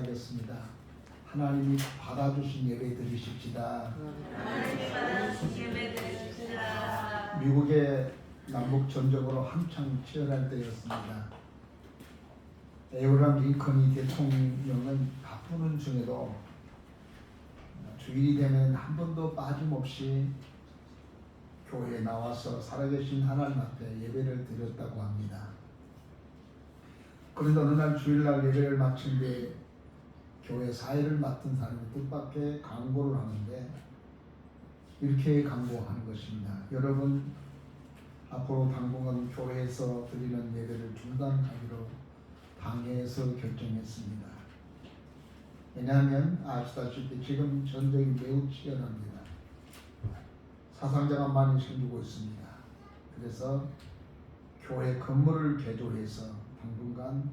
봉사하겠습니다. 하나님이 받아주신 예배 드리십시다. 미국의 남북 전쟁으로 한창 치열할 때였습니다. 에이브러함 링컨이 대통령은 바쁘는 중에도 주일이 되면 한 번도 빠짐없이 교회에 나와서 살아계신 하나님 앞에 예배를 드렸다고 합니다. 그런데 어느 날 주일날 예배를 마친 뒤에 교회 사회를 맡은 사람이 뜻밖의 강고를 하는데 이렇게 강고하는 것입니다. 여러분, 앞으로 당분간 교회에서 드리는 예배를 중단하기로 당회에서 결정했습니다. 왜냐하면 아시다시피 지금 전쟁이 매우 치열합니다. 사상자가 많이 생기고 있습니다. 그래서 교회 건물을 개조해서 당분간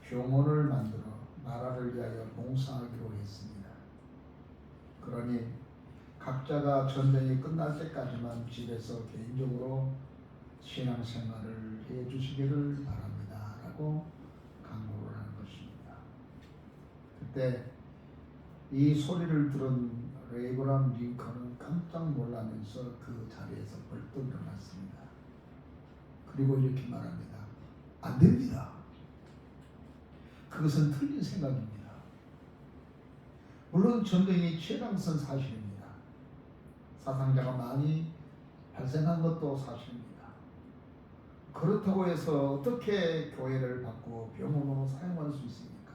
병원을 만들어 나라를 위하여 봉사하기로 했습니다. 그러니 각자가 전쟁이 끝날 때까지만 집에서 개인적으로 신앙생활을 해주시기를 바랍니다. 라고 강구를 하는 것입니다. 그때 이 소리를 들은 에이브러함 링컨은 깜짝 놀라면서 그 자리에서 벌떡 일어났습니다. 그리고 이렇게 말합니다. 안 됩니다. 그것은 틀린 생각입니다. 물론 전쟁이 치열한 것은 사실입니다. 사상자가 많이 발생한 것도 사실입니다. 그렇다고 해서 어떻게 교회를 바꾸어 병원으로 사용할 수 있습니까?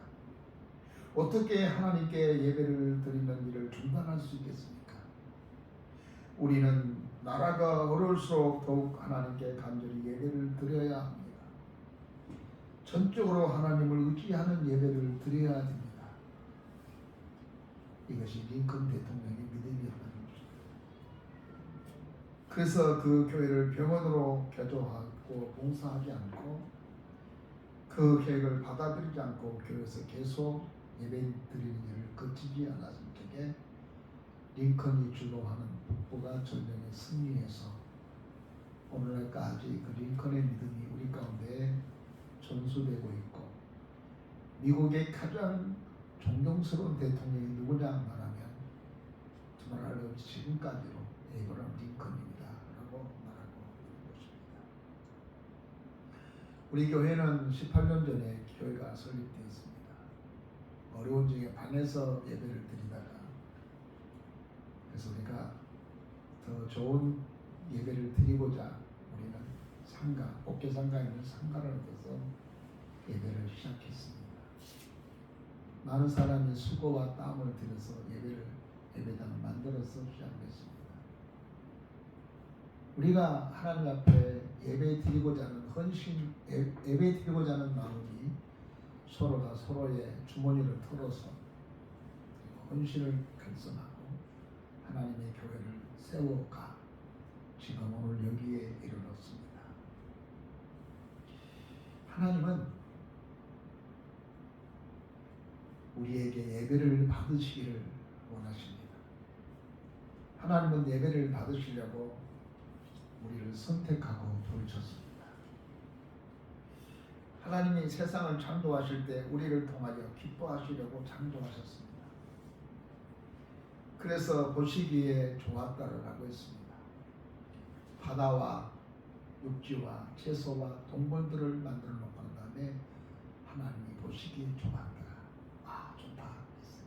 어떻게 하나님께 예배를 드리는 일을 중단할 수 있겠습니까? 우리는 나라가 어려울수록 더욱 하나님께 간절히 예배를 드려야 합니다. 전적으로 하나님을 의지하는 예배를 드려야 됩니다. 이것이 링컨 대통령의 믿음이었다는 것입니다. 그래서 그 교회를 병원으로 개조하고 봉사하지 않고 그 계획을 받아들이지 않고 교회에서 계속 예배 드리는 일을 그치지 않았을 적에 링컨이 주도하는 북부가 전쟁에 승리해서 오늘날까지 그 링컨의 믿음이 우리 가운데 전수되고 있고, 미국의 가장 존경스러운 대통령이 누구냐 말하면 정말로 지금까지로 에이브러함 링컨입니다 라고 말하고 있는 것입니다. 우리 교회는 18년 전에 교회가 설립되었습니다. 어려운 중에 방에서 예배를 드리다가, 그래서 우리가 더 좋은 예배를 드리고자 우리는 상가, 옥계 상가에 있는 상가를 얻어서 예배를 시작했습니다. 많은 사람이 수고와 땀을 들여서 예배당을 만들어서 시작했습니다. 우리가 하나님 앞에 예배 드리고자 하는 헌신, 예배 드리고자 하는 마음이 서로가 서로의 주머니를 털어서 헌신을 결성하고 하나님의 교회를 세워가 지금 오늘 여기에 이르렀습니다. 하나님은 우리에게 예배를 받으시기를 원하십니다. 하나님은 예배를 받으시려고 우리를 선택하고 부르셨습니다. 하나님이 세상을 창조하실 때 우리를 통하여 기뻐하시려고 창조하셨습니다. 그래서 보시기에 좋았다라고 했습니다. 바다와 육지와 채소와 동물들을 만들어 놓고 난 다음에 하나님이 보시기에 좋았다. 아, 좋다 했어요.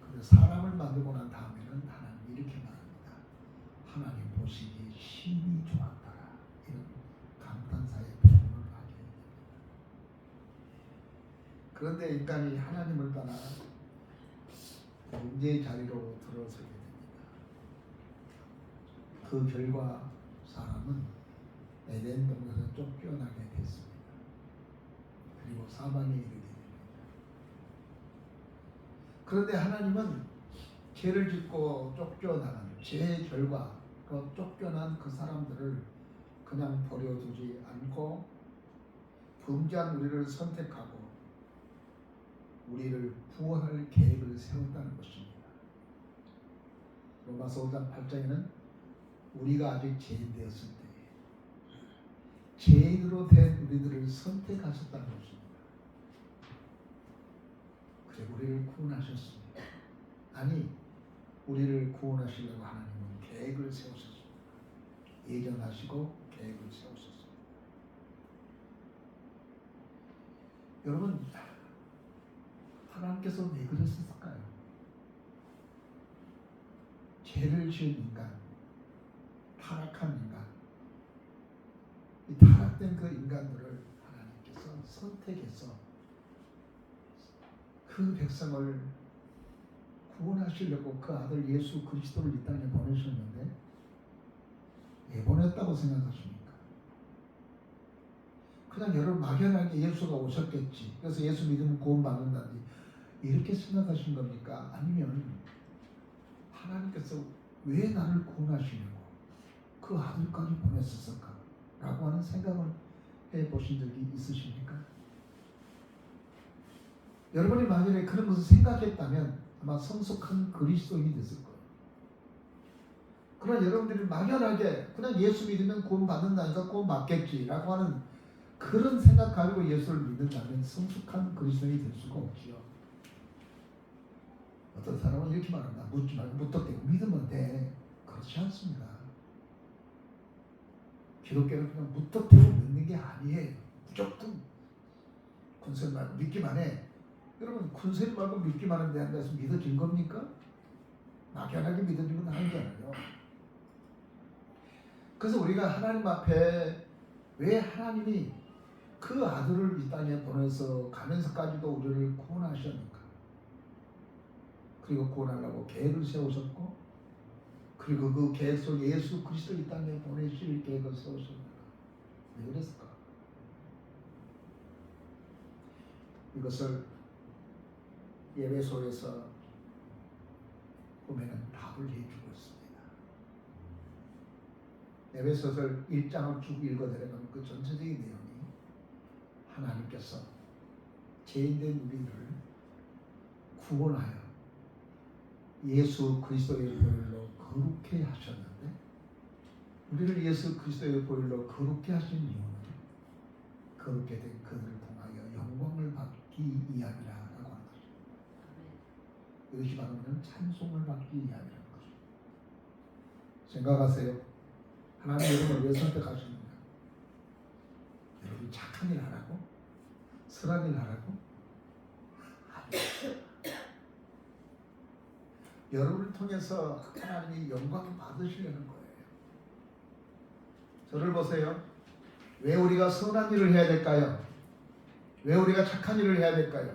그런데 사람을 만들고 난 다음에는 하나님이 이렇게 말합니다. 하나님 보시기에 심히 좋았다. 이런 감탄사의 표현을 하게 됩니다. 그런데 인간이 하나님을 떠나 문제의 자리로 들어서게 됩니다. 그 결과 사람은 에덴 동산에서 쫓겨나게 됐습니다. 그리고 사망에 이르게 됩니다. 그런데 하나님은 죄를 짓고 쫓겨나는 죄의 결과, 그 쫓겨난 그 사람들을 그냥 버려두지 않고 범죄한 우리를 선택하고 우리를 구원할 계획을 세웠다는 것입니다. 로마서 5장 8장에는 우리가 아직 죄인 되었을 때 죄인으로 된 우리들을 선택하셨다는 것입니다. 우리를 구원하셨습니다. 아니, 우리를 구원하시려고 하나님은 계획을 세우셨습니다. 예견하시고 계획을 세우셨습니다. 여러분, 하나님께서 왜 그러셨을까요? 죄를 지은 인간, 타락한 인간, 이 타락된 그 인간들을 하나님께서 선택해서 그 백성을 구원하시려고 그 아들 예수 그리스도를 이 땅에 보내셨는데 왜 보냈다고 생각하십니까? 그냥 여러분 막연하게 예수가 오셨겠지, 그래서 예수 믿으면 구원받는다니 이렇게 생각하신 겁니까? 아니면 하나님께서 왜 나를 구원하시려고 그 아들까지 보냈었을까? 라고 하는 생각을 해보신 적이 있으십니까? 여러분이 만약에 그런 것을 생각했다면 아마 성숙한 그리스도인이 됐을 거예요. 그러나 여러분들이 막연하게 그냥 예수 믿으면 구원받는다니까 구원받겠지라고 하는 그런 생각 가지고 예수를 믿는다면 성숙한 그리스도인이 될 수가 없지요. 어떤 사람은 이렇게 말합니다. 묻지 말고 무턱대고 믿으면 돼. 그렇지 않습니다. 기독교는 그냥 무턱대고 믿는 게 아니에요. 무조건 군소리 말고 믿기만 해. 여러분, 군소리 말고 믿기만 하는데 한다해서 믿어진 겁니까? 막연하게 믿어지면 하는 게 아니에요. 그래서 우리가 하나님 앞에 왜 하나님이 그 아들을 이 땅에 보내서 가면서까지도 우리를 구원하셨는가? 그리고 구원하려고 계획을 세우셨고, 그리고 그 계획 속에 예수 그리스도 이 땅에 보내실 계획을 세우셨는가? 왜 그랬을까? 이것을 예배소에서 보면은 답을 해주고 있습니다. 에베소서 1장을 쭉 읽어드리면 그 전체적인 내용이 하나님께서 죄인된 우리를 구원하여 예수 그리스도의 보혈로 거룩해 하셨는데, 우리를 예수 그리스도의 보혈로 거룩해 하신 이유는 거룩게 된 그들을 통하여 영광을 받기 위함이라고 하는 것입니다. 이것이 바로 찬송을 받기 위함이라는 것입니다. 생각하세요. 하나님 여러분을 왜 선택하셨는가? 여러분이 착한 일 하라고? 선한 일 하라고? 아니요. 여러분을 통해서 하나님이 영광 받으시려는 거예요. 저를 보세요. 왜 우리가 선한 일을 해야 될까요? 왜 우리가 착한 일을 해야 될까요?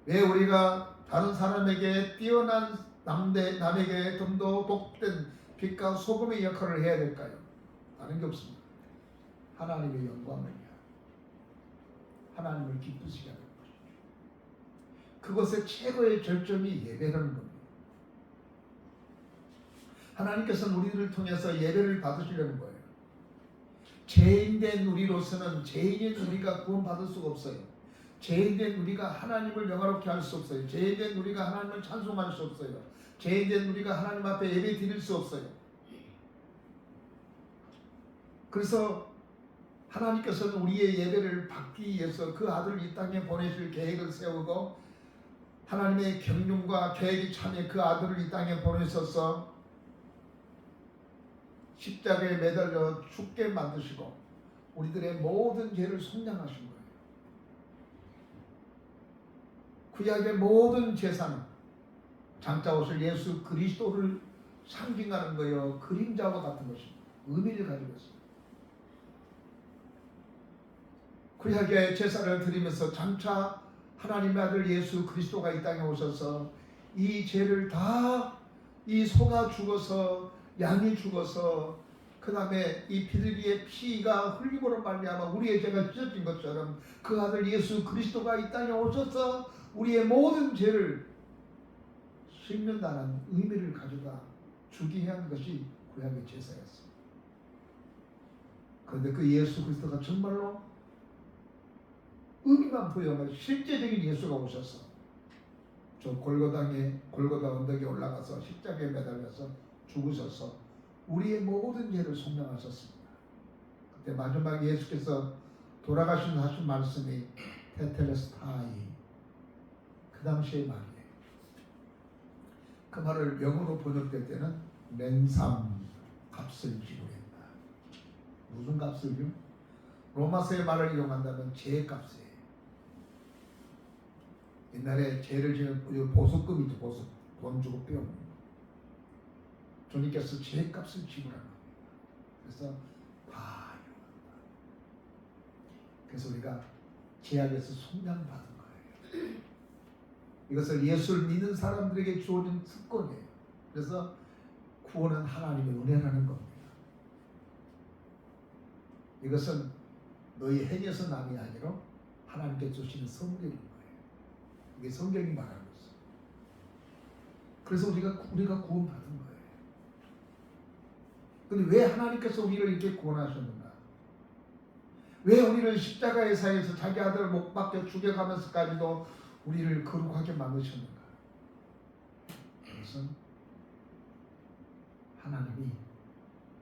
왜 우리가 다른 사람에게 뛰어난 남에게 좀 더 복된 빛과 소금의 역할을 해야 될까요? 다른 게 없습니다. 하나님의 영광을 위하여, 하나님을 기쁘시게 하는 것이죠. 그것의 최고의 절정이 예배라는 겁니다. 하나님께서는 우리들을 통해서 예배를 받으시려는 거예요. 죄인된 우리로서는 죄인인 우리가 구원받을 수가 없어요. 죄인된 우리가 하나님을 영화롭게 할 수 없어요. 죄인된 우리가 하나님을 찬송할 수 없어요. 죄인된 우리가 하나님 앞에 예배 드릴 수 없어요. 그래서 하나님께서는 우리의 예배를 받기 위해서 그 아들을 이 땅에 보내실 계획을 세우고, 하나님의 경륜과 계획이 참여 그 아들을 이 땅에 보내셔서 십자가에 매달려 죽게 만드시고 우리들의 모든 죄를 속량하신 거예요. 구약의 모든 제사는 장자옷을 예수 그리스도를 상징하는 거예요. 그림자와 같은 것입니다. 의미를 가지고 있습니다. 구약의 제사를 드리면서 장차 하나님의 아들 예수 그리스도가 이 땅에 오셔서 이 죄를 다 이 소가 죽어서 양이 죽어서 그 다음에 이 비둘기의 피가 흘림으로 말미암아 우리의 죄가 찢어진 것처럼 그 아들 예수 그리스도가 이 땅에 오셔서 우리의 모든 죄를 씻는다는 의미를 가져다 주기 위한 것이 구약의 제사였습니다. 그런데 그 예수 그리스도가 정말로 의미만 부여하면 실제적인 예수가 오셔서 저 골고다 언덕에 올라가서 십자가에 매달려서 죽으셔서 우리의 모든 죄를 속량하셨습니다. 그때 마지막에 예수께서 돌아가신 하신 말씀이 테텔레스타이, 그 당시의 말이에요. 그 말을 영어로 번역될 때는 랜삼 값을 지불했다. 무슨 값을요? 로마서의 말을 이용한다면 죄값이에요. 옛날에 죄를 지은 보석금이죠. 보석. 돈 주고 빼앗는 거. 주님께서 죄값을 지불한 겁니다. 그래서 다 이용한다. 그래서 우리가 죄악에서 속량받은 거예요. 이것을 예수를 믿는 사람들에게 주어진 특권이에요. 그래서 구원은 하나님의 은혜라는 겁니다. 이것은 너희 행에서 남이 아니라 하나님께 주시는 선물인 거예요. 이게 성경이 말하는 것이죠. 그래서 우리가 구원받은 거예요. 근데 왜 하나님께서 우리를 이렇게 구원하셨는가? 왜 우리를 십자가의 사이에서 자기 아들을 못 박혀 죽여가면서까지도 우리를 거룩하게 만드셨는가? 그것은 하나님이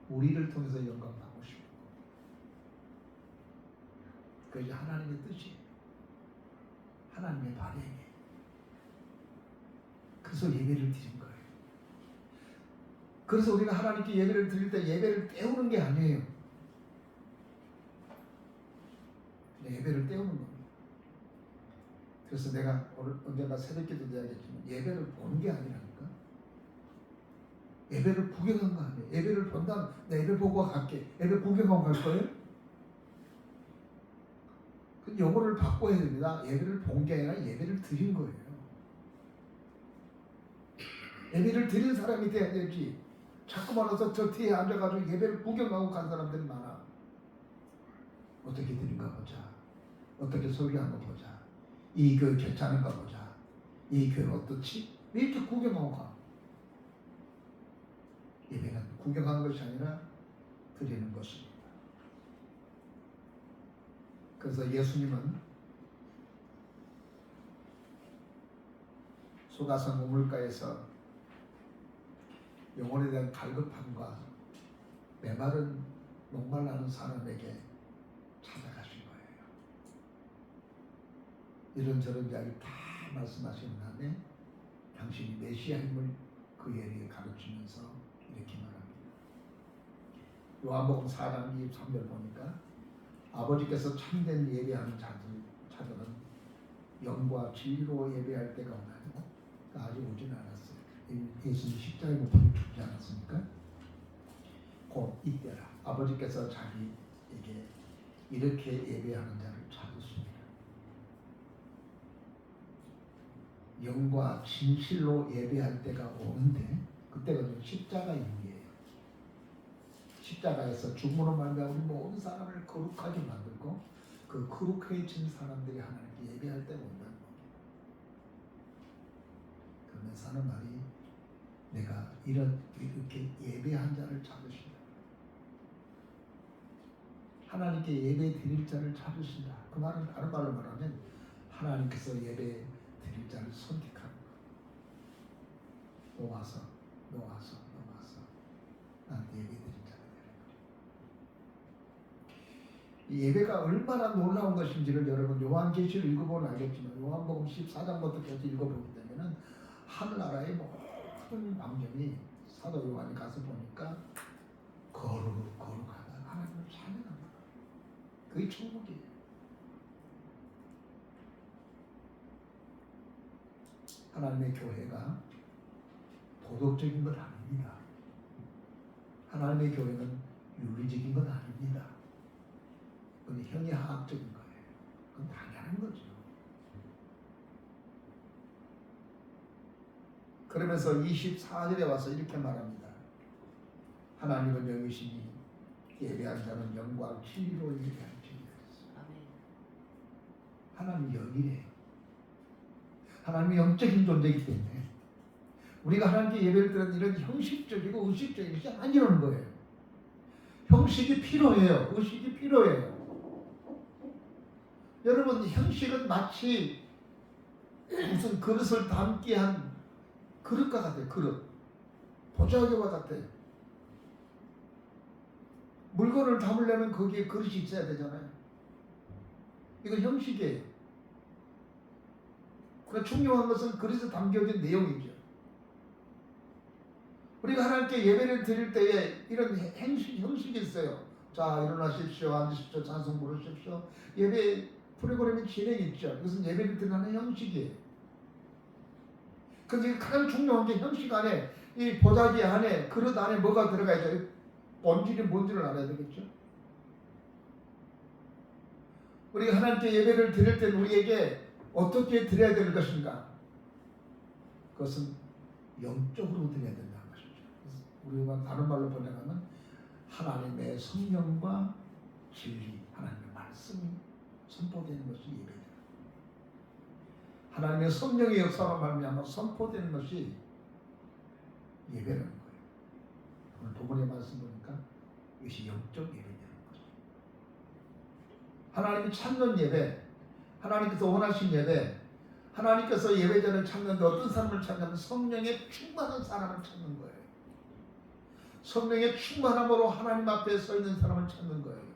우리를 통해서 영광 받고 싶은 거. 그것이 하나님의 뜻이에요. 하나님의 바램이에요. 그래서 예배를 드린 거예요. 그래서 우리가 하나님께 예배를 드릴 때 예배를 때우는 게 아니에요. 예배를 때우는 겁니다. 그래서 내가 언젠가 새벽기도 이야기했지만 예배를 보는 게 아니라니까. 예배를 구경한 거 아니에요. 예배를 본다면 내 예배 보고 갈게. 예배 구경하고 갈 거예요? 그 영어를 바꿔야 됩니다. 예배를 본 게 아니라 예배를 드린 거예요. 예배를 드린 사람이 돼야 되지. 자꾸만 와서 저 뒤에 앉아가지고 예배를 구경하고 간 사람들이 많아. 어떻게 드린가 보자. 어떻게 소리하는 거 보자. 이 교회 괜찮은가 보자. 이 교회는 어떻지? 이렇게 구경하고 가. 예배는 구경하는 것이 아니라 드리는 것입니다. 그래서 예수님은 소가성 우물가에서 영혼에 대한 갈급함과 메마른 목말라는 사람에게 찾아가신 거예요. 이런저런 이야기 다 말씀하신 다음에 당신이 메시아임을 그에게 가르치면서 이렇게 말합니다. 요한복음 4장 23절 보니까 아버지께서 참된 예배하는 자들은 영과 진리로 예배할 때가 오나요? 아직 오진 않았어요. 예수님 십자가에 못 박혀 죽지 않았습니까? 곧 이때라 아버지께서 자기에게 이렇게 예배하는 자를 찾으십니다. 영과 진실로 예배할 때가 오는데 그때가 십자가 이후이에요. 십자가에서 죽음으로 말미암아 우리 모든 사람을 거룩하게 만들고 그 거룩해진 사람들이 하나님께 예배할 때가 온다는 겁니다. 그러면서 하는 말이 내가 이렇게 예배한 자를 찾으신다. 하나님께 예배 드릴 자를 찾으신다. 그 말은 다른 말로 말하면 하나님께서 예배 드릴 자를 선택하는 거예요. 너 와서 나한테 예배 드릴 자가 되는 거예요. 이 예배가 얼마나 놀라운 것인지를 여러분 요한계시를 읽어보면 알겠지만 요한복음 14장부터 계속 읽어보게 되면은 하늘나라의 모든 광경이 사도 요한이 가서 보니까 거룩하다 하나님을 찬양한다. 그게 천국이에요. 하나님의 교회가 도덕적인 것 아닙니다. 하나님의 교회는 윤리적인 것 아닙니다. 그건 형이하학적인 거예요. 그건 당연한 거죠. 그러면서 24절에 와서 이렇게 말합니다. 하나님은 영이시니 예배한 자는 영과 진리로 예배할지니라. 하나님 영이래요. 하나님이 영적인 존재이기 때문에 우리가 하나님께 예배를 드리는 이런 형식적이고 의식적인 것이 아니라는 거예요. 형식이 필요해요. 의식이 필요해요. 여러분 형식은 마치 무슨 그릇을 담기 한 그릇과 같아요. 그릇. 보자기와 같아요. 물건을 담으려면 거기에 그릇이 있어야 되잖아요. 이건 형식이에요. 그러나 중요한 것은 그리스도 담겨진 내용이죠. 우리가 하나님께 예배를 드릴 때에 이런 형식이 있어요. 자, 일어나십시오. 앉으십시오. 찬송 부르십시오. 예배 프로그램이 진행이 있죠. 이것은 예배를 드리는 형식이에요. 그런데 가장 중요한 게 형식 안에, 이 보자기 안에, 그릇 안에 뭐가 들어가야죠? 본질이 뭔지를 알아야 되겠죠. 우리가 하나님께 예배를 드릴 때 우리에게 어떻게 드려야 될 것인가? 그것은 영적으로 드려야 된다는 것이죠. 우리가 다른 말로 번역하면 하나님의 성령과 진리, 하나님의 말씀이 선포되는 것이 예배다. 하나님의 성령의 역사로 말미암아 선포되는 것이 예배라는 거예요. 오늘 본문의 말씀 보니까 이것이 영적 예배라는 거죠. 하나님이 찾는 예배, 하나님께서 원하신 예배, 하나님께서 예배자를 찾는데 어떤 사람을 찾냐면 성령에 충만한 사람을 찾는 거예요. 성령의 충만함으로 하나님 앞에 서 있는 사람을 찾는 거예요.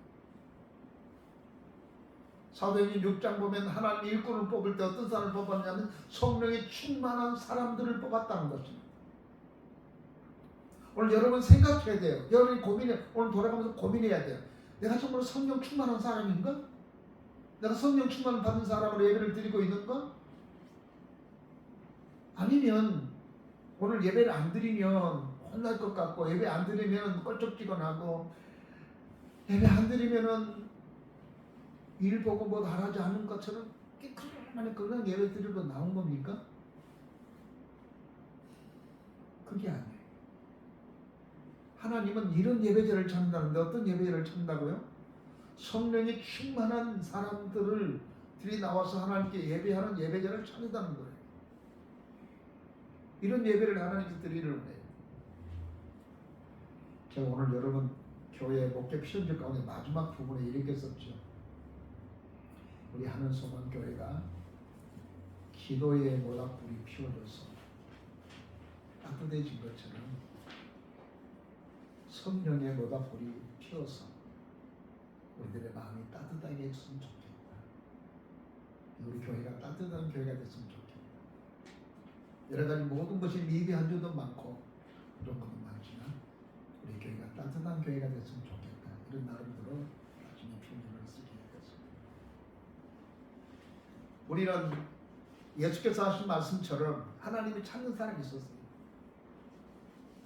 사도행전 6장 보면 하나님 일꾼을 뽑을 때 어떤 사람을 뽑았냐면 성령의 충만한 사람들을 뽑았다는 것입니다. 오늘 여러분 생각해야 돼요. 여러분이 오늘 돌아가면서 고민해야 돼요. 내가 정말 성령 충만한 사람인가? 내가 성령 충만 받은 사람으로 예배를 드리고 있는가? 아니면 오늘 예배를 안 드리면 혼날 것 같고, 예배 안 드리면 껄쩍지근하고, 예배 안 드리면은 일 보고 뭐 잘하지 않은 것처럼 깨끗하게 그냥 예배 드리러 나온 겁니까? 그게 아니에요. 하나님은 이런 예배자를 찾는다는데 어떤 예배자를 찾는다고요? 성령이 충만한 사람들을 들이 나와서 하나님께 예배하는 예배자를 찾는다는 거예요. 이런 예배를 하나님께 드리를 원해요. 제가 오늘 여러분 교회 목회 필연적 가운데 마지막 부분에 이렇게 썼죠. 우리 하늘소망 교회가 기도의 모닥불이 피워져서 따뜻해진 것처럼 성령의 모닥불이 피어서 우리들의 마음이 따뜻하게 했으면 좋겠다. 우리 교회가 따뜻한 교회가 됐으면 좋겠다. 여러 가지 모든 것이 미비한 점도 많고 그런 것도 많지만 우리 교회가 따뜻한 교회가 됐으면 좋겠다. 이런 나름대로 나중에 표현을 쓰게 됐습니다. 우리는 예수께서 하신 말씀처럼 하나님이 찾는 사람이 있었어요.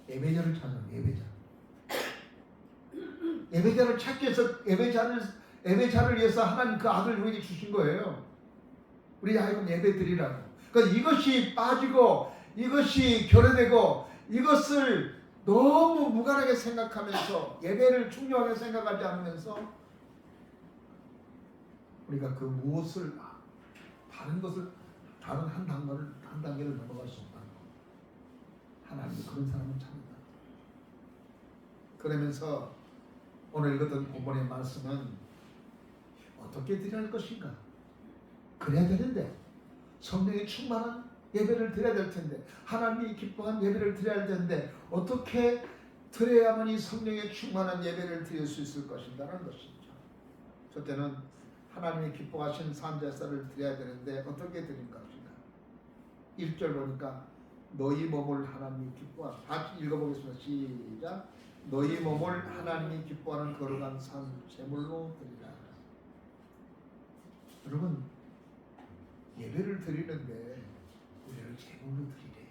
예배자를 찾는 예배자. 예배자를 찾기 위해서 예배자를 위해서 하나님 그 아들 우리에게 주신 거예요. 우리 하여금 예배 드리라고. 그러니까 이것이 빠지고 이것이 결여되고 이것을 너무 무관하게 생각하면서 예배를 중요하게 생각하지 않으면서 우리가 그 무엇을 다른 것을 다른 한 단계를 넘어갈 수 없다는 거. 하나님이 그런 사람을 찾는다. 그러면서 오늘 읽었던 본문의 말씀은 어떻게 드려야 할 것인가? 그래야 되는데 성령이 충만한 예배를 드려야 될 텐데 하나님이 기뻐한 예배를 드려야 할 텐데 어떻게 드려야만이 성령의 충만한 예배를 드릴 수 있을 것인가라는 것이죠. 저때는 하나님이 기뻐하신 산제사를 드려야 되는데 어떻게 드릴 것인가? 1절 보니까 너희 몸을 하나님이 기뻐하시고, 다시 읽어보겠습니다. 시작. 너희 몸을 하나님이 기뻐하는 거룩한 산 제물로 드리라. 여러분 예배를 드리는데 우리를 제물로 드리래.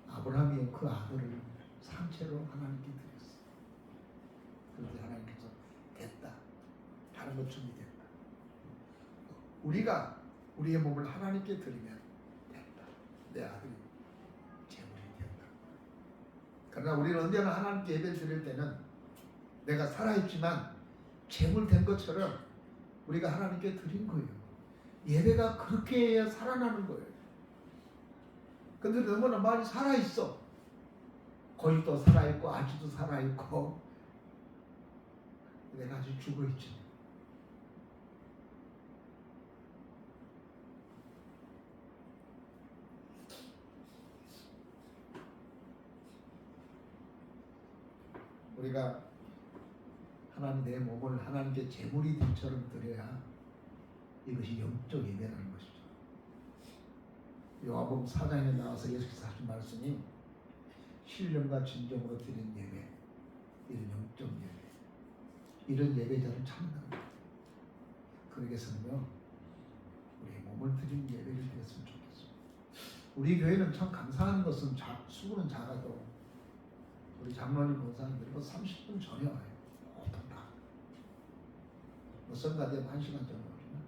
아브라함이 그 아들을 산채로 하나님께 드렸어. 그런데 하나님께서 됐다. 다른 것 준비됐다. 우리가 우리의 몸을 하나님께 드리면 됐다. 내 아들이 제물이 되었다. 그러나 우리는 언제나 하나님께 예배를 드릴 때는 내가 살아있지만 제물된 것처럼 우리가 하나님께 드린 거예요. 예배가 그렇게 해야 살아나는 거예요. 근데 너무나 많이 살아있어. 거짓도 살아있고 아직도 살아있고 내가 아직 죽어있죠. 우리가 하나님 내 몸을 하나님께 제물이 된처럼 드려야 이것이 영적 예배라는 것이죠. 요한복음 4장에 나와서 예수께서 하신 말씀이 신령과 진정으로 드린 예배, 이런 영적 예배, 이런 예배자를 찾는다는 거예요. 그러게서는요, 우리 몸을 드린 예배를 드렸으면 좋겠어요. 우리 교회는 참 감사한 것은 수고는 작아도 우리 장로님 목사님들이 30분 전에 와요. 보통 다. 성가대면 1시간 전에 오시나?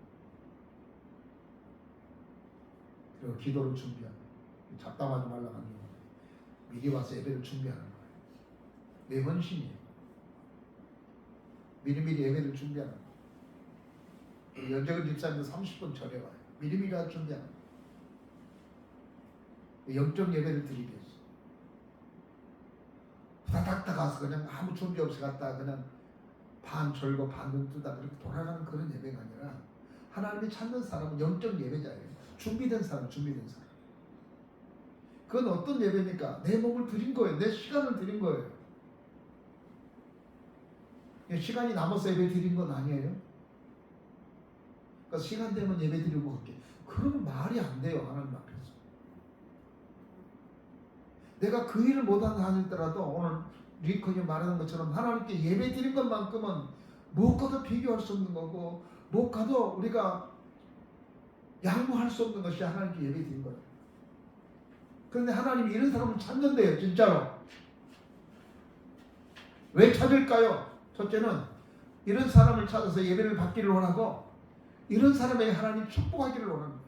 그리고 기도를 준비하고 잡담하지 말라고 하는 거예요. 미리 와서 예배를 준비하는 거예요. 내 헌신이에요. 미리미리 예배를 준비하는 거예요. 연정은 집사님도 30분 전에 와요. 미리미리 와서 준비하는 거예요. 영적 예배를 드리기 위해서. 후다닥다 가서 그냥 아무 준비 없이 갔다 그냥 반 졸고 반 눈 뜨다 그렇게 돌아가는 그런 예배가 아니라 하나님이 찾는 사람은 영적 예배자예요. 준비된 사람, 준비된 사람. 그건 어떤 예배입니까? 내 몸을 드린 거예요. 내 시간을 드린 거예요. 시간이 남아서 예배 드린 건 아니에요. 그러니까 시간 되면 예배 드리고 갈게. 그러면 말이 안 돼요. 하나님 앞에서. 내가 그 일을 못한다 하더라도 오늘 리컨이 말하는 것처럼 하나님께 예배 드린 것만큼은 무엇과도 비교할 수 없는 거고 무엇과도 우리가 양보할 수 없는 것이 하나님께 예배 드린 거예요. 그런데 하나님이 이런 사람을 찾는데요. 진짜로. 왜 찾을까요? 첫째는 이런 사람을 찾아서 예배를 받기를 원하고 이런 사람에게 하나님 축복하기를 원합니다.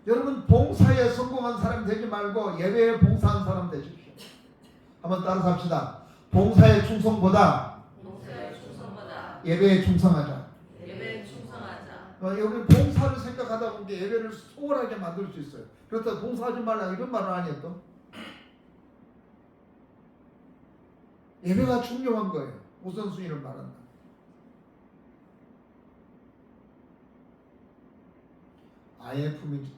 여러분 봉사에 성공한 사람 되지 말고 예배에 봉사한 사람 되십시오. 한번 따라서 합시다. 봉사의 충성보다 예배에 충성하자. 여러분 봉사를 생각하다 보면 예배를 소홀하게 만들 수 있어요. 그렇다고 봉사하지 말라 이런 말은 아니에요. 또 예배가 중요한 거예요. 우선순위를 말한다. IMF이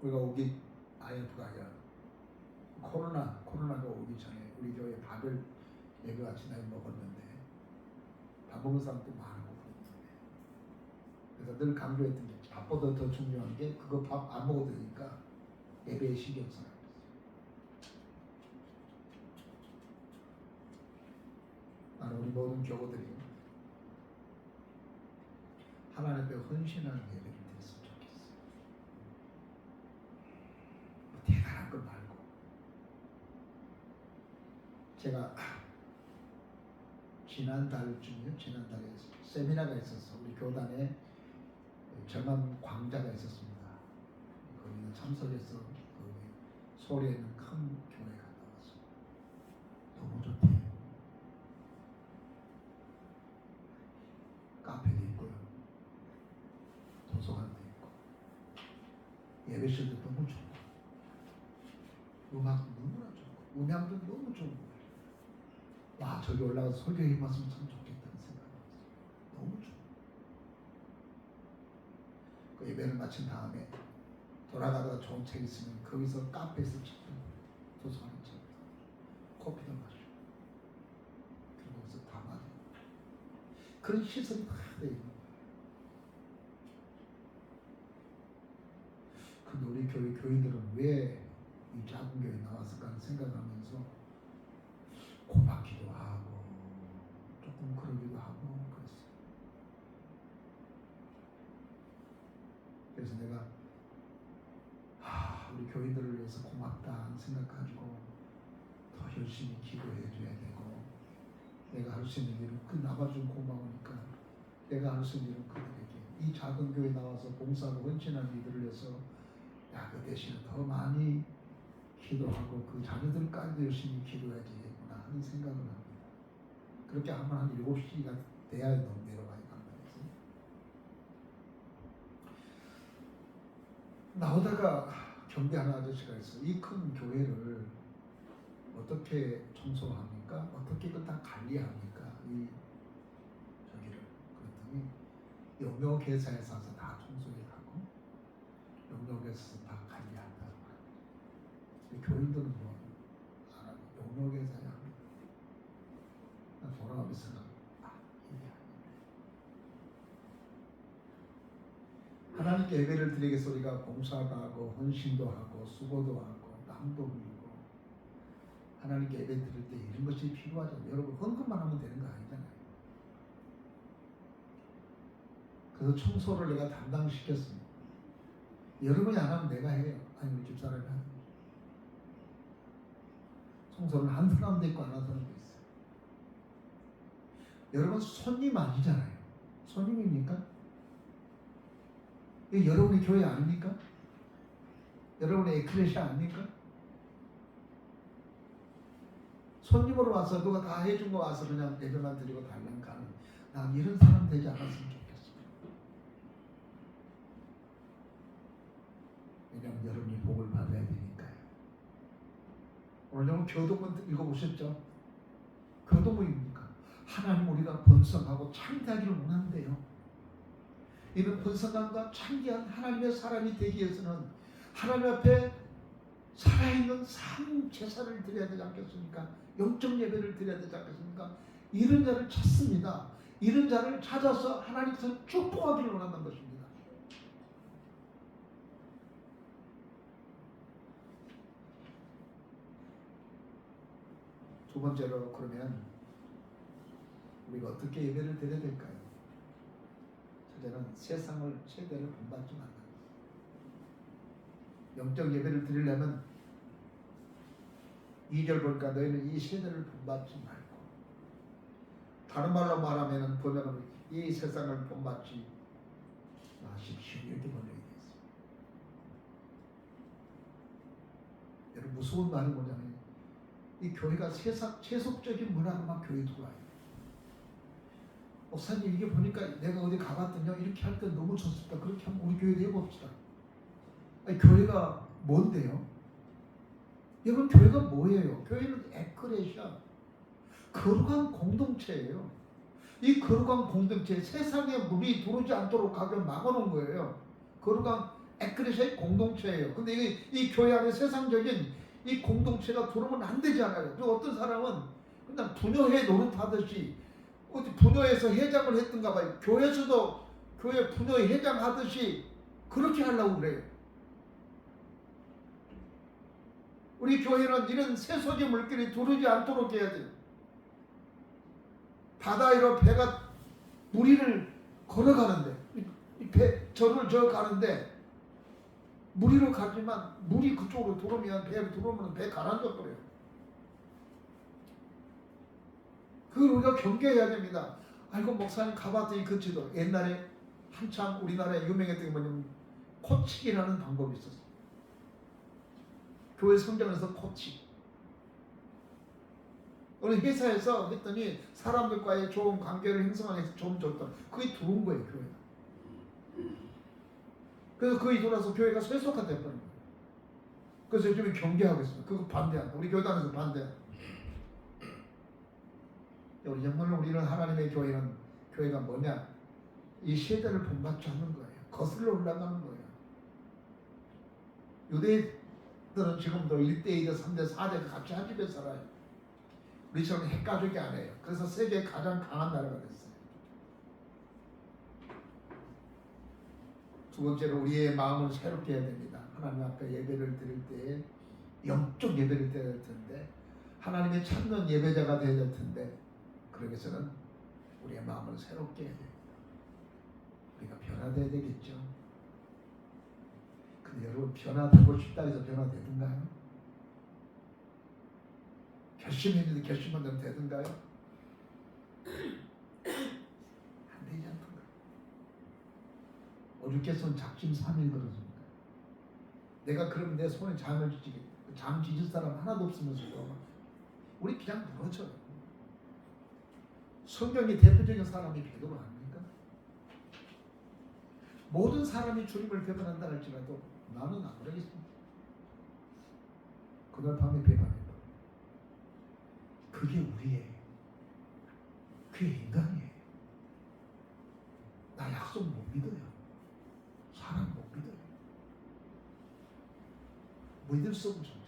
우리가 IMF가 아니라 코로나가 오기 전에 우리 교회 밥을 예배와 지나게 먹었는데 밥 먹은 사람도 많고 그래서 늘 강조했던 게 밥보다 더 중요한 게 그거 밥 안 먹어도 되니까 예배에 신경 써야 돼요. 나는 우리 모든 교우들이 하나님 앞에 헌신하는 예배를 드렸으면 좋겠어요. 대단한 것 말고 제가 지난달에 세미나가 있었어. 우리 교단에 정한 광자가 있었습니다. 거기는 참석해서 서울에 있는 큰 교회 갔다 왔어요. 너무 좋대요. 카페도 있고요. 도서관도 있고 예배실도 너무 좋고 음악도 너무나 좋고 음향도 너무 좋은 거예요. 와 저기 올라가서 설교해봤으면 참 좋겠다는 생각이 들었어요. 너무 좋아요. 그 예배를 마친 다음에 돌아가다가 좋은 책 있으면 거기서 카페에서 찾고 도서관에 찾고 커피도 마시고 그리고 거기서 다 마시고 그런 시설이 다 되어 있는 거예요. 근데 우리 교인들은 왜 이 작은 교회에 나왔을까 하는 생각하면서 고맙기도 하고 조금 그러기도 하고 그랬어요. 그래서 내가 우리 교인들을 위해서 고맙다는 생각 가지고 더 열심히 기도해 줘야 되고 내가 할 수 있는 일은 나봐주면 고마우니까 내가 할 수 있는 일은 그들에게 이 작은 교회에 나와서 봉사하고 헌신하는 이들을 위해서 그 대신에 더 많이 기도하고 그 자녀들까지도 열심히 기도해야 되겠구나 하는 생각을 합니다. 그렇게 하면 한 7시가 돼야 내려가야 한다면서 나오다가 경비하는 아저씨가 있어. 이 큰 교회를 어떻게 청소합니까? 어떻게 그걸 다 관리합니까? 이 저기를 그랬더니 용역회사에서 다 청소해 가고 용역회사에서 다 관리한다고 합니다. 교인들은 뭐 안 하고 용역회사에 합니다. 돌아가면서 이게 아니네. 하나님께 예배를 드리겠어 우리가 봉사도 하고 헌신도 하고 수고도 하고 땀도 흘리고 하나님께 예배 드릴 때 이런 것이 필요하죠. 여러분 헌금만 하면 되는 거 아니잖아요. 그래서 청소를 내가 담당시켰습니다. 여러분이 안 하면 내가 해요. 아니 우리 집사람이 하는 거죠. 청소를 한 사람도 있고 안 하는 사람도 있어요. 여러분 손님 아니잖아요. 손님입니까? 이게 여러분의 교회 아닙니까? 여러분의 에클레시아 아닙니까? 손님으로 와서 누가 다 해준 거 와서 그냥 예배만 드리고 달랑 가는 난 이런 사람 되지 않았으면 좋겠어. 왜냐하면 여러분이 복을 받아야 되니까요. 오늘 여러분 교도문 읽어보셨죠? 교도문입니까? 하나님 우리가 번성하고 창대하기를 원하는데요. 이는 번성함과 창대한 하나님의 사람이 되기 위해서는 하나님 앞에 살아있는 삶 제사를 드려야 되지 않겠습니까? 영적 예배를 드려야 되지 않겠습니까? 이런 자를 찾습니다. 이런 자를 찾아서 하나님께서 축복하기를 원하는 것입니다. 두 번째로 그러면 우리가 어떻게 예배를 드려야 될까요? 첫째는 세상을 세대를 본받지 말라. 영적 예배를 드리려면 2절 보니까 너희는 이 세대를 본받지 말고 다른 말로 말하면 번역은 이 세상을 본받지 마십시오 이렇게 번역이 되어 있습니다. 여러분 무서운 말이 뭐냐면 이 교회가 세속적인 문화로만 교회 들어와요. 목사님 이게 보니까 내가 어디 가봤더니 이렇게 할 때 너무 좋습니다. 그렇게 하면 우리 교회도 해봅시다. 아니, 교회가 뭔데요? 여러분 교회가 뭐예요? 교회는 에클레시아 거룩한 공동체예요. 이 거룩한 공동체 세상에 물이 들어오지 않도록 가게 막아놓은 거예요. 거룩한 에클레시아의 공동체예요. 근데 이 교회 안에 세상적인 이 공동체가 들어오면 안 되잖아요. 또 어떤 사람은 그냥 부녀회 노릇하듯이 어디 부녀회에서 회장을 했던가 봐요. 교회에서도 교회 부녀회 회장 하듯이 그렇게 하려고 그래요. 우리 교회는 이런 세속의 물길이 들어오지 않도록 해야 돼요. 바다 위로 배가 무리를 걸어가는데 절을 가는데 무리로 가지만 물이 그쪽으로 들어오면 배를 들어오면 배 가라앉아 버려요. 그걸 우리가 경계해야 됩니다. 아이고 목사님 가봤더니 그치도 옛날에 한참 우리나라에 유명했던 게 뭐냐면 코치기라는 방법이 있었어요. 교회 성장에서 코치. 우리 회사에서 했더니 사람들과의 좋은 관계를 형성하기 위해서 좀 줬던 그게 들어온 거예요 교회가. 그래서 그게 돌아서 교회가 세속화 돼버린 거예요. 그래서 요즘에 경계하고 있습니다. 그거 반대한다. 우리 교단에서 반대한다. 정말로 우리는 하나님의 교회가 뭐냐? 이 세대를 본받지 않는 거예요. 거슬러 올라가는 거예요. 유대인들은 지금도 1대, 2대, 3대, 4대가 같이 한 집에 살아요. 우리처럼 핵가족이 아니에요. 그래서 세계에 가장 강한 나라가 됐어요. 두 번째로 우리의 마음을 새롭게 해야 됩니다. 하나님 앞에 예배를 드릴 때 영적 예배를 드려야 될 텐데 하나님의 찾는 예배자가 되어야 될 텐데 그러기 위해서는 우리의 마음을 새롭게 해야 됩니다. 우리가 변화되어야 되겠죠. 근데 여러분 변화되고 싶다 해서 변화되든가요? 결심했는데 결심만 되면 되든가요? 안 되지 않던가. 오죽했으면 작심삼일 그러십니까? 내가 그러면 내 손에 잠을 지지 잠 지질 사람 하나도 없으면서도 우리 그냥 무너져요. 성경의 대표적인 사람이 베드로 아닙니까? 모든 사람이 주님을 배반한다 할지라도 나는 안 그러겠습니다. 그날 밤에 배반해요. 그게 우리의 그게 인간이에요. 나 약속 못 믿어요. 사람 못 믿어요. 믿을 수 없는 존재.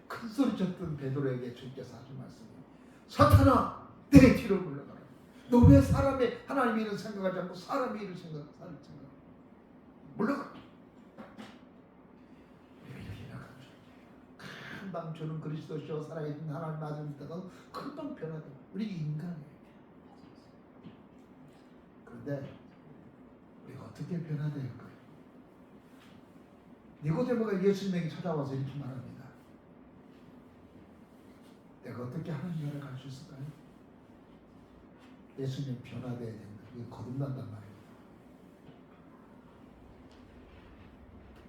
큰 소리 쳤던 베드로에게 주께서 하신 말씀이 사탄아 내 뒤로 물러가라. 너 왜 사람의 하나님의 일을 생각하지 않고 사람의 일을 생각하고 물러가. 금방 주는 그리스도시요 살아계신 하나님 아들 때가 금방 변하다. 우리 인간이에요. 그런데 우리가 어떻게 변화돼야 할까요? 니고데모가 예수님에게 찾아와서 이렇게 말합니다. 내가 어떻게 하나님 나라에 갈 수 있을까요? 예수님 변화돼야 된다. 이게 거듭난단 말입니다.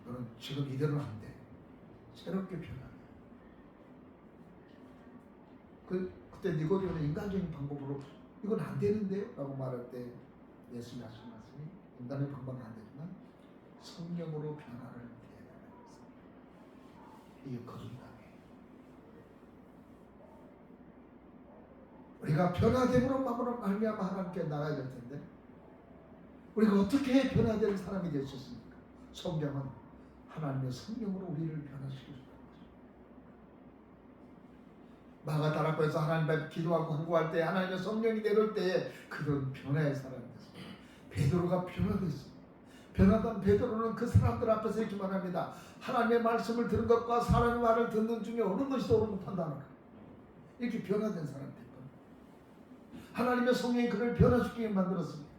너는 지금 이대로는 안 돼. 새롭게 변화돼. 그때 니고데모는 인간적인 방법으로 이건 안 되는데요? 라고 말할 때 예수님이 하신 말씀이 인간의 방법은 안 되지만 성령으로 변화를 해야 된다는 것입니다. 이게 거듭남이에요. 우리가 변화됨으로 말미암아 하나님께 나가야 될 텐데 우리가 어떻게 변화될 사람이 될 수 있습니까? 성경은 하나님의 성령으로 우리를 변화시키고 싶다는 거죠. 마가다락방에서 하나님 앞에 기도하고 간구할 때 하나님의 성령이 내려올 때에 그들은 변화의 사람이 됐습니다. 베드로가 변화됐습니다. 변화된 베드로는 그 사람들 앞에서 이렇게 말합니다. 하나님의 말씀을 들은 것과 사람의 말을 듣는 중에 어느 것이 더 옳은 판단하라. 이렇게 변화된 사람이 됐거든요. 하나님의 성령이 그를 변화시키게 만들었습니다.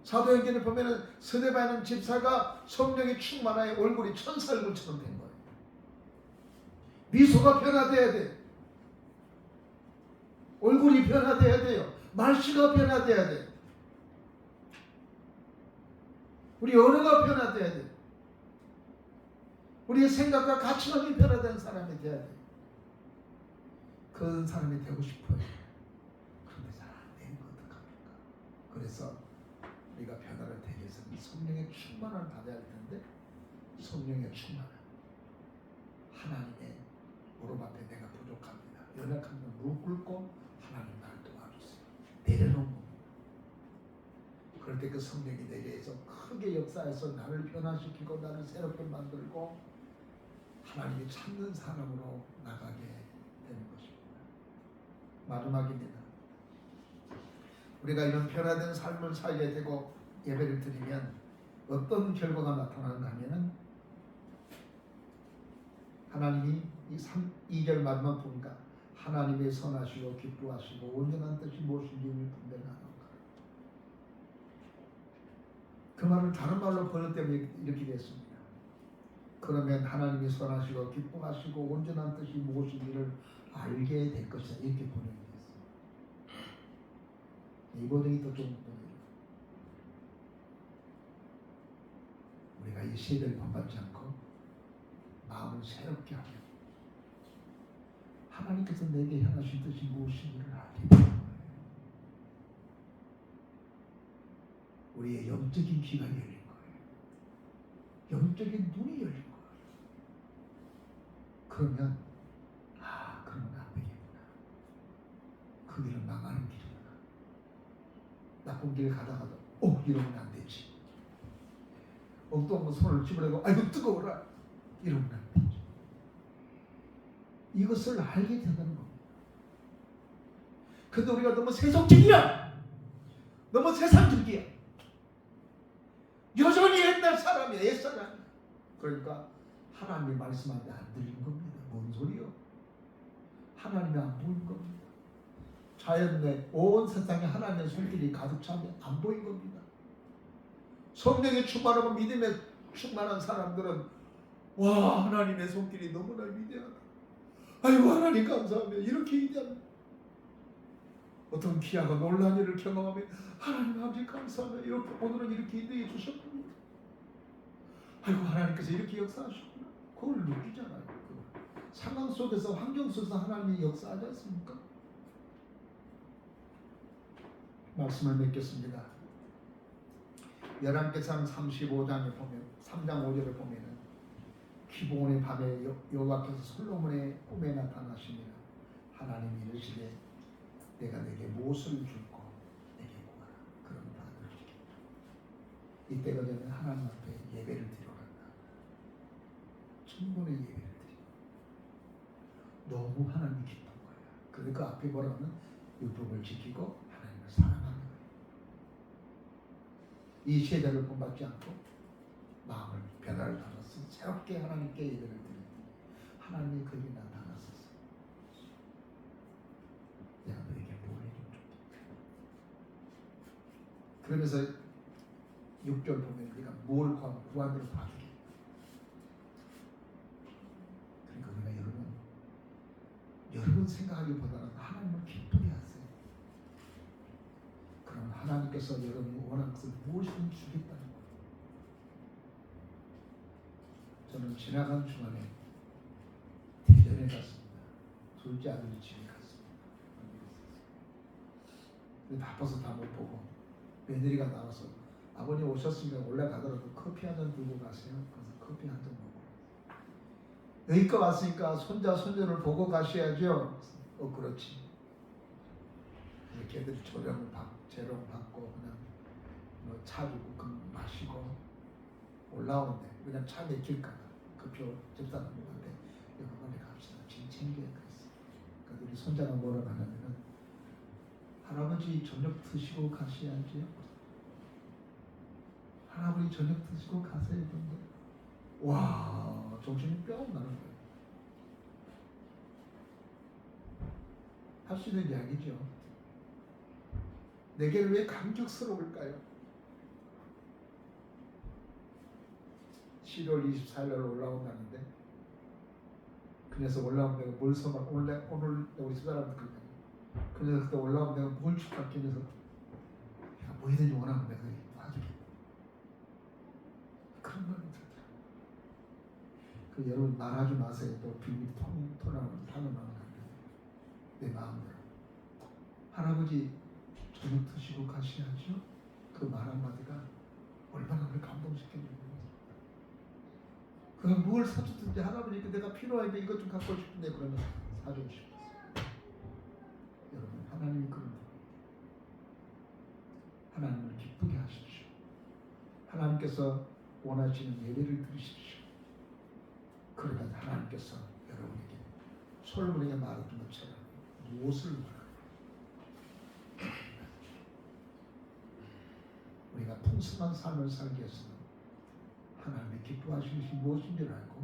사도행전에 보면은 스데반은 집사가 성령의 충만하여 얼굴이 천사 얼굴처럼 된 거예요. 미소가 변화돼야 돼. 얼굴이 변화돼야 돼요. 말씨가 변화돼야 돼. 우리 언어가 변화돼야 돼. 우리의 생각과 가치관이 변화된 사람이 돼야 돼. 그런 사람이 되고 싶어요. 그런데 잘 안 되는 거 어떡합니까? 그래서 우리가 변화를 되기 위해서는 성령의 충만을 받아야 할 텐데 성령의 충만은 하나님의 무릎 앞에 내가 부족합니다. 연약하면 무릎 꿇고 하나님 나를 도와주세요. 내려놓은 겁니다. 그럴 때 그 성령이 내게서 크게 역사해서 나를 변화시키고 나를 새롭게 만들고 하나님이 찾는 사람으로 나가게 되는 것입니다. 마지막입니다. 우리가 이런 변화된 삶을 살게 되고 예배를 드리면 어떤 결과가 나타나는가 하면은 하나님이 이 2절 마지막 보니까 하나님의 선하시고 기뻐하시고 온전한 뜻이 무엇인지를 분별하노라. 그 말을 다른 말로 번역되면 이렇게 됐습니다. 그러면 하나님이 선하시고 기뻐하시고 온전한 뜻이 무엇인지를 알게 될 것이다. 이렇게 번역이 됐습니다. 이 번역이 더 좋은 번역이에요. 우리가 이 세대를 본받지 않고 마음을 새롭게 하며 하나님께서 내게 향하신 뜻이 무엇인지를 알게 되는 거예요. 우리의 영적인 귀가 열린 거예요. 영적인 눈이 열린 거예요. 그러면 그러면 안 되겠구나. 그 길은 망하는 길이구나. 나쁜 길 가다가도 이러면 안 되지. 엉뚱한 손을 집어내고 아이고 뜨거워라. 이러면 안 되지. 이것을 알게 된다는 겁니다. 근데 우리가 너무 세속적이야. 너무 세상적이야. 여전히 옛날 사람이야. 옛사람이야. 그러니까 하나님의 말씀한테 안 들리는 겁니다. 뭔 소리요? 하나님이 안 보이는 겁니다. 자연 내 온 세상에 하나님의 손길이 가득 차면 안 보인 겁니다. 성령의 충만하고 믿음에 충만한 사람들은 와 하나님의 손길이 너무나 위대하다. 아이고 하나님 감사합니다. 이렇게 위대합니다. 어떤 귀하고 놀라운 일을 경험하면 하나님 아버지 감사합니다. 이렇게 오늘은 이렇게 인도해 주셨군요. 아이고 하나님께서 이렇게 역사하셨구나. 그걸 느끼잖아요. 상황 속에서 환경 속에서 하나님이 역사하지 않습니까? 말씀을 맺겠습니다. 열왕기상 35장에 보면 3장 5절에 보면은 기브온의 밤에 여호와께서 솔로몬의 꿈에 나타나시니라. 하나님이 이르시되 내가 내게 무엇을 줄고 내게 구하라. 그럼 다 들으시겠다. 이때가 되면 하나님 앞에 예배를 드리러 간다. 충분히 예배를 드리고 너무 하나님이 기쁜 거야. 그러니까 그 앞에 뭐라면 율법을 지키고 하나님을 사랑하는 거예요. 이 세대를 본받지 않고 마음을 변화를 받아서 새롭게 하나님께 예배를 드리니 하나님의 거룩이 나타났었어. 내가 너에게 뭘 해주면 좋겠다. 그러면서 6절 보면 우리가 뭘 구하기를 봐주게. 그러니까 우리가 여러분 생각하기보다는 하나님을 기쁘게 하세요. 그럼 하나님께서 여러분이 원하는 것을 무엇이든 주겠다는 거예요. 저는 지나간 주말에 대전에 갔습니다. 둘째 아들 집에 갔습니다. 바빠서 다 못 보고 며느리가 나와서 아버님 오셨으니까 올라가더라도 커피 한 잔 들고 가세요. 그래서 커피 한 잔 먹고 여기껏 왔으니까 손자 손녀를 보고 가셔야죠. 그렇지. 걔들 재롱 받고 그냥 뭐 차 주고 그 마시고 올라오는데 그냥 차 내킬까 그표 집사람한테 이거 빨리 갑시다. 짐 챙겨야 그랬어. 그러니까 우리 손자가 뭐라 하냐면은 할아버지 저녁 드시고 가셔야지요. 할아버지 저녁 드시고 가세요. 와 정신이 뿅 나는 거예요. 할 수 있는 이야기죠. 내게는 왜 감격스러울까요? 7월 24일 날 올라온다는데 그래서 올라오면 내가 뭘 써봐 오늘 우리 집사람들 그래서 그때 올라오면 내가 뭘 축하하기 위해서 내가 뭐든지 원하면 내가 봐주겠다. 그런 걸 들더라고요. 그 여러분 말하지 마세요. 또 비밀 토론하는 내 마음대로 할아버지 저녁 드시고 가셔야죠. 그 말 한마디가 얼마나 우리 감동시켰는지. 그럼 뭘 사주든지 할아버지 내가 필요하니까 이것 좀 갖고 싶은데 그러면 사주고 싶었어요. 여러분 하나님이 그런 하나님을 기쁘게 하십시오. 하나님께서 원하시는 예배를 드리십시오. 그러면 하나님께서 여러분에게 솔로몬에게 말했던 것처럼 무엇을 원하는 우리가 풍성한 삶을 살기 위해서는 하나님의 기뻐하시는 것이 무엇인지 알고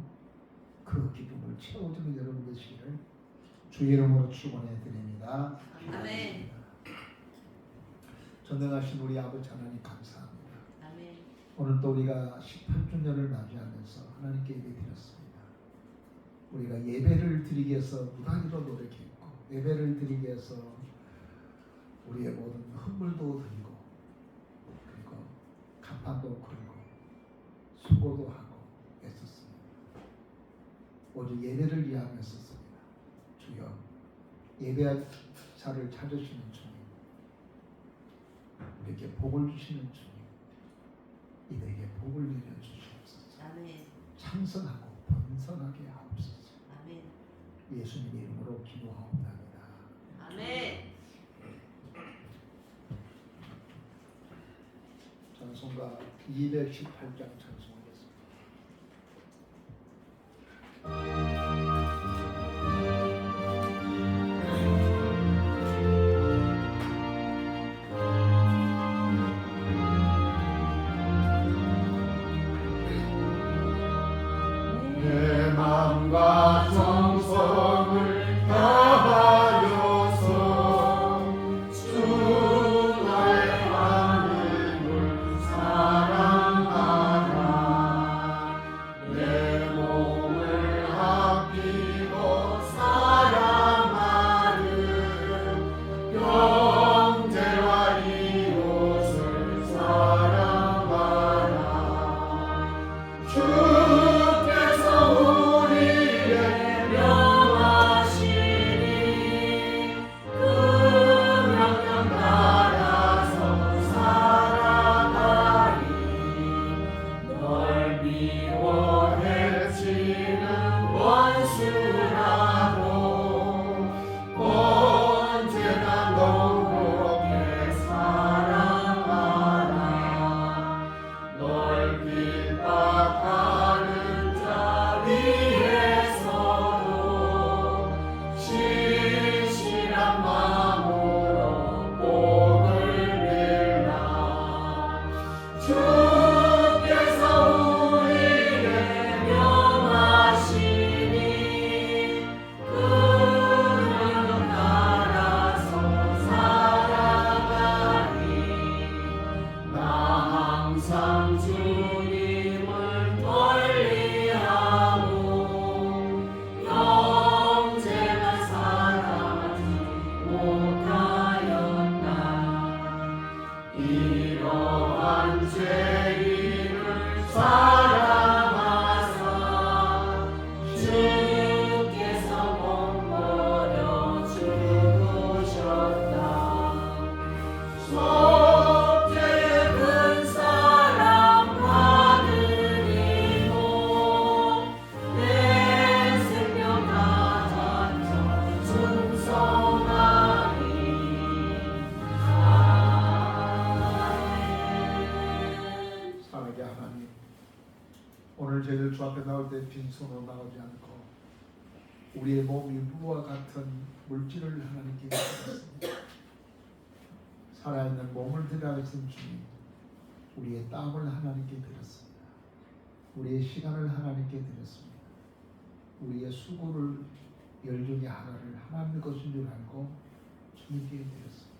그 기쁨을 채워주는 여러분 되시기를 주의 이름으로 축원해 드립니다. 아멘. 전능하신 우리 아버지 하나님 감사합니다. 아멘. 오늘 또 우리가 18주년을 맞이하면서 하나님께 예배 드렸습니다. 우리가 예배를 드리기 위해서 무단히로 노력했고 예배를 드리기 위해서 우리의 모든 헌물도 드리고 그리고 간판도 걸고 수고도 하고 애썼습니다. 오직 예배를 위하여 했었습니다. 주여 예배자를 찾으시는 주님 우리에게 복을 주시는 주님 이들에게 복을 내려주시옵소서. 아멘. 창성하고 번성하게 하옵소서. 아멘. 예수님의 이름으로 기도하옵나이다. 아멘. 찬송가 218장 찬송하겠습니다. 내 맘과 정성을 다하여서 주 나의 하나님을 사랑하라. 이러한 죄인을 사랑하사 주께서 몸버려 죽으셨다. 속죄의 큰 사랑 받으리고 내 생명 가장처 충성하리. 아멘. 사랑의 하나님, 오늘 저희들 주 앞에 나올 때 빈손으로 나오지 않고 우리의 몸이 무와 같은 물질을 하나님께 드렸습니다. 살아있는 몸을 드려하신 주님, 우리의 땀을 하나님께 드렸습니다. 우리의 시간을 하나님께 드렸습니다. 우리의 수고를 열 중에 하나를 하나님의 것인 줄 알고 주님께 드렸습니다.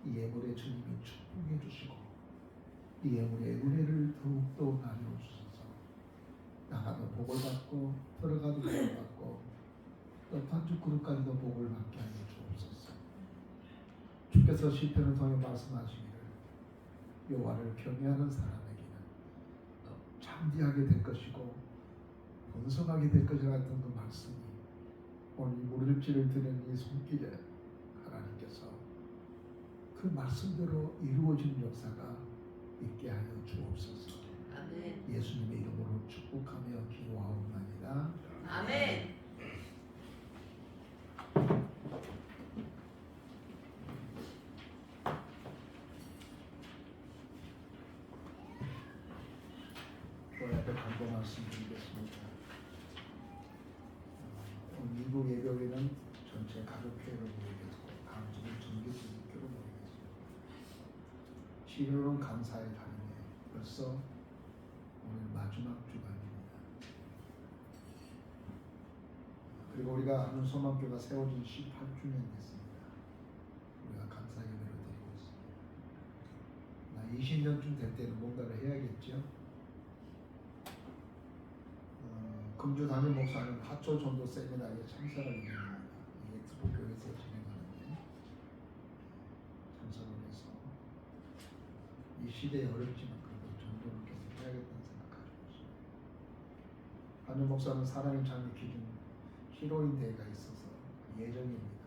이 예물에 주님이 축복해 주시고 이 예물의 은혜를 더욱더 나누어 주셔서 나가도 복을 받고 들어가도 복을 받고 또 반죽 그릇까지도 복을 받게 하여 주옵소서. 주께서 시편을 통해 말씀하시기를 여호와를 경외하는 사람에게는 참되하게 될 것이고 번성하게 될 것이라 했던 그 말씀이 오늘 물질을 드는 이 손길에 하나님께서 그 말씀대로 이루어지는 역사가 있게 하여 주옵소서. 아멘. 예수님의 이름으로 축복하며 기도하옵나이다. 아멘. 오늘 앞에 간구 말씀드리겠습니다. 오늘 미국 예배회는 전체 가족회를 모이겠고 다음 주는 정기주교로 모이겠습니다. 11월은 감사의 달이네. 벌써 오늘 마지막 주간입니다. 그리고 우리가 하는 소망교가 세워진 18주년 됐습니다. 우리가 감사 예배를 드리고 있습니다. 20년쯤 될 때는 뭔가를 해야겠죠. 금주 담임 목사는 하초 전도 세미나에 참석을 했습니다. 이 엑스포 교회에서 진행하는데 참석을 해서 이 시대에 어렵지만 그래도 전도를 계속 해야겠다는 생각하고 있습니다. 담임 목사는 사랑의 장미 기준 히로인 대회가 있어서 예정입니다.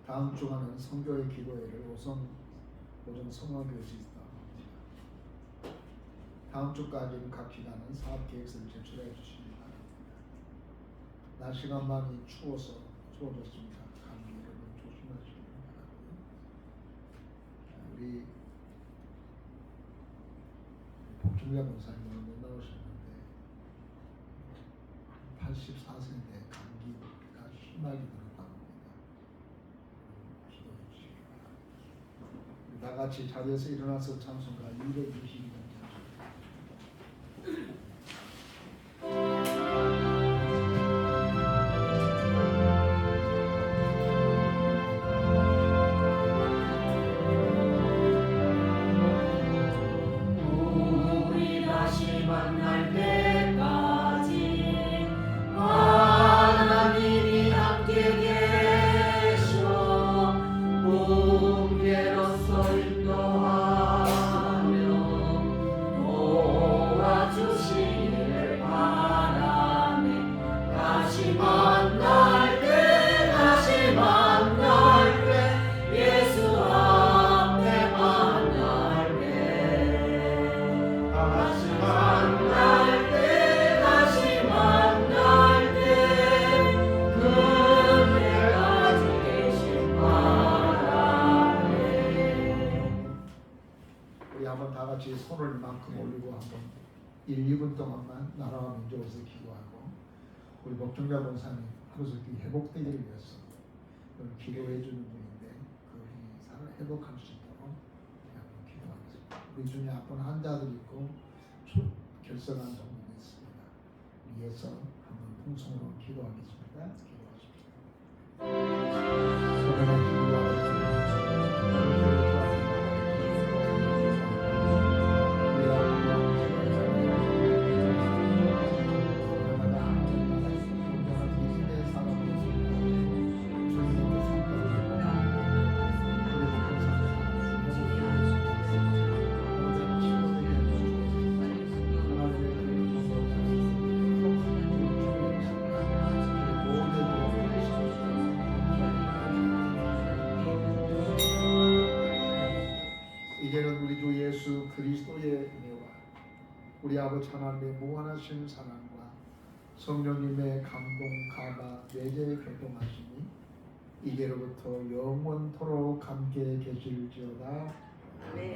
다음 주간은 성교회 기도회를 오전 성화교회에서 있다. 다음 주까지는 각 기관은 사업 계획서를 제출해 주시기 바랍니다. 날씨가 많이 추워졌습니다. 감기 여러분 조심하시기 바라고요. 우리 복중자 목사님 오늘 못 나오셨는데 84세인데 감기가 심하게 들었다고 합니다. 기도해 주시기 바랍니다. 다 같이 자리에서 일어나서 찬송가 222번 우리 다시 만날 때까지 하나님이 함께 계셔 붕괴로서 인도하며 도와주시기를 바라네. 다시 만날 때 예수 앞에 만날 때 다시 만날 때 그때까지 계실 바라네. 우리 한번 다 같이 손을 이만큼 올리고 한번 1, 2분 동안만 나라와 민족에서 기도하고 우리 목종자 목사님 하루속히 회복되기를 위해서 오늘 기도해 주는 분인데 그 살을 회복할 수 있도록 한번 기도하겠습니다. 우리 중에 아픈 환자들이 있고 결석한 동물이 있습니다. 위해서 한번 통성으로 기도하겠습니다. 기도하십시오. 이제는 우리 주 예수 그리스도의 은혜와 우리 아버지 하나님의 무한하신 사랑과 성령님의 감동, 감화, 내재 교통하심이 이제로부터 영원토록 함께 계실지어다. 아멘.